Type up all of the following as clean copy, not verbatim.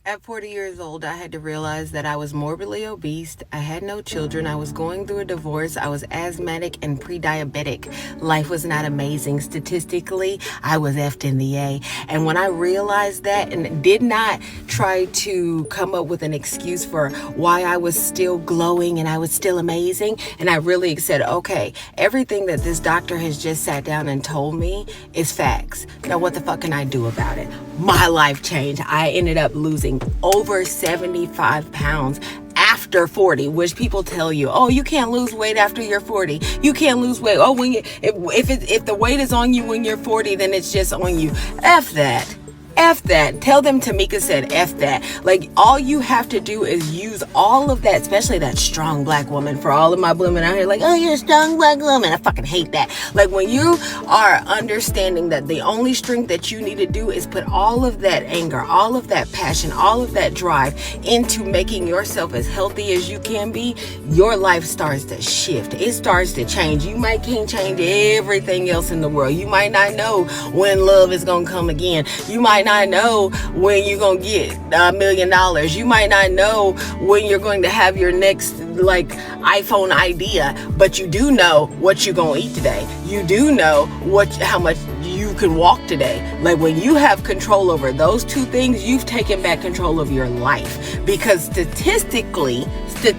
At 40 years old, I had to realize that I was morbidly obese. I had no children. I was going through a divorce. I was asthmatic and pre-diabetic. Life was not amazing. Statistically, I was effed in the A. And when I realized that and did not try to come up with an excuse for why I was still glowing and I was still amazing, and I really said, okay, everything that this doctor has just sat down and told me is facts. Now, what the fuck can I do about it? My life changed. I ended up losing over 75 pounds after 40, which people tell you, oh, you can't lose weight after you're 40. You can't lose weight. Oh, when you, if the weight is on you when you're 40, then it's just on you. F that. F that. Tell them Tamika said F that. Like, all you have to do is use all of that, especially that strong black woman. For all of my women out here, like, oh, you're a strong black woman. I fucking hate that. Like, when you are understanding that the only strength that you need to do is put all of that anger, all of that passion, all of that drive into making yourself as healthy as you can be, your life starts to shift. It starts to change. You might can't change everything else in the world. You might not know when love is going to come again. You might not know when you're going to get $1 million. You might not know when you're going to have your next iPhone idea, but you do know what you're going to eat today. You do know how much you can walk today. Like, when you have control over those two things, you've taken back control of your life. Because statistically, the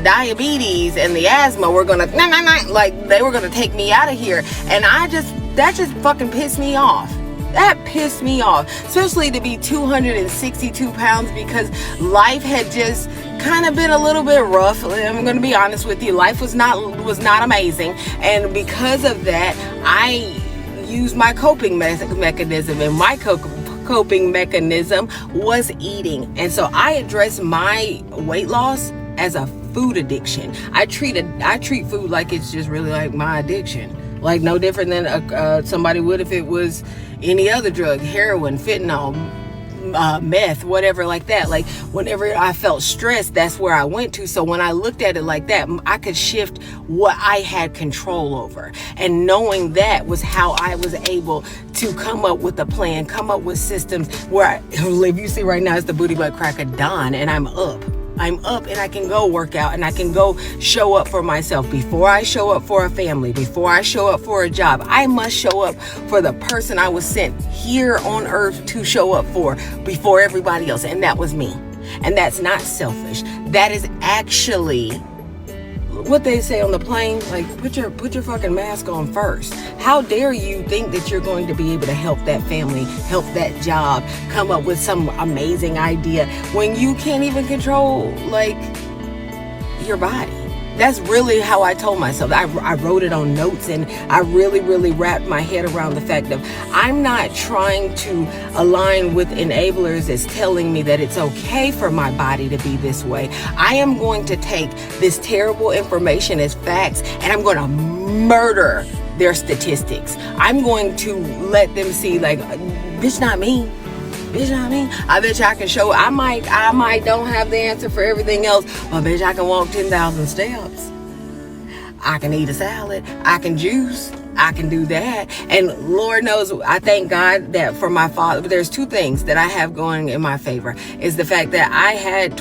diabetes and the asthma were gonna they were gonna take me out of here, and that just fucking pissed me off. That pissed me off, especially to be 262 pounds, because life had just kind of been a little bit rough. I'm going to be honest with you. Life was not amazing, and because of that, I used my coping mechanism, and my coping mechanism was eating. And so I addressed my weight loss as a food addiction. I treat food like it's just really like my addiction. Like, no different than somebody would if it was any other drug, heroin, fentanyl, meth, whatever like that. Like, whenever I felt stressed, that's where I went to. So when I looked at it like that, I could shift what I had control over. And knowing that was how I was able to come up with a plan, come up with systems where if you see right now, it's the booty butt crack of dawn, and I'm up and I can go work out, and I can go show up for myself. Before I show up for a family, before I show up for a job, I must show up for the person I was sent here on earth to show up for before everybody else. And that was me. And that's not selfish. That is actually what they say on the plane, like, put your fucking mask on first. How dare you think that you're going to be able to help that family, help that job, come up with some amazing idea when you can't even control, like, your body? That's really how I told myself. I wrote it on notes, and I really, really wrapped my head around the fact of I'm not trying to align with enablers that's telling me that it's okay for my body to be this way. I am going to take this terrible information as facts, and I'm going to murder their statistics. I'm going to let them see, like, bitch, not me. Bitch, I mean, I bet you I can show. I might don't have the answer for everything else, but bitch, I can walk 10,000 steps. I can eat a salad. I can juice. I can do that. And Lord knows, I thank God that for my father, but there's two things that I have going in my favor. Is the fact that I have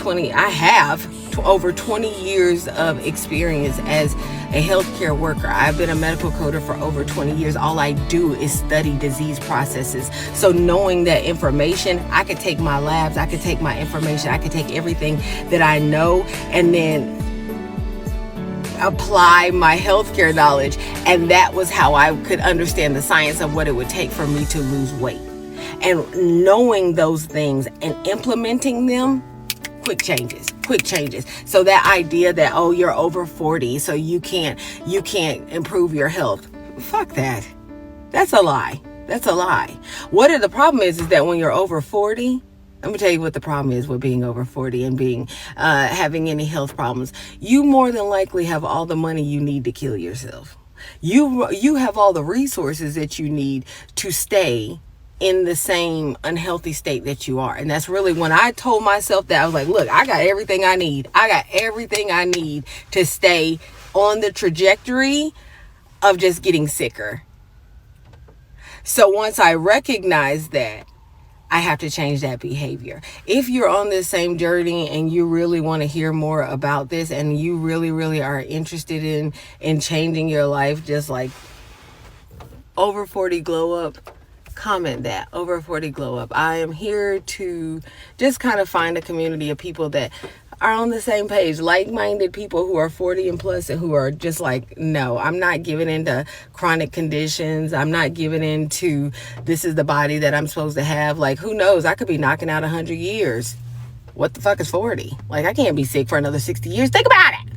over 20 years of experience as a healthcare worker. I've been a medical coder for over 20 years. All I do is study disease processes. So knowing that information, I could take my labs, I could take my information, I could take everything that I know, and then apply my healthcare knowledge. And that was how I could understand the science of what it would take for me to lose weight. And knowing those things and implementing them, quick changes. So that idea that, oh, you're over 40, so you can't improve your health. Fuck that. That's a lie. What the problem is that when you're over 40, let me tell you what the problem is with being over 40 and being having any health problems. You more than likely have all the money you need to kill yourself. You have all the resources that you need to stay in the same unhealthy state that you are. And that's really when I told myself that. I was like, look, I got everything I need. To stay on the trajectory of just getting sicker. So once I recognized that, I have to change that behavior. If you're on this same journey and you really want to hear more about this, and you really, really are interested in changing your life, just like over 40 glow up, comment that over 40 glow up. I am here to just kind of find a community of people that are on the same page, like-minded people who are 40 and plus, and who are just like, no, I'm not giving into chronic conditions. I'm not giving into this is the body that I'm supposed to have. Like, who knows? I could be knocking out 100 years. What the fuck is 40? Like, I can't be sick for another 60 years. Think about it.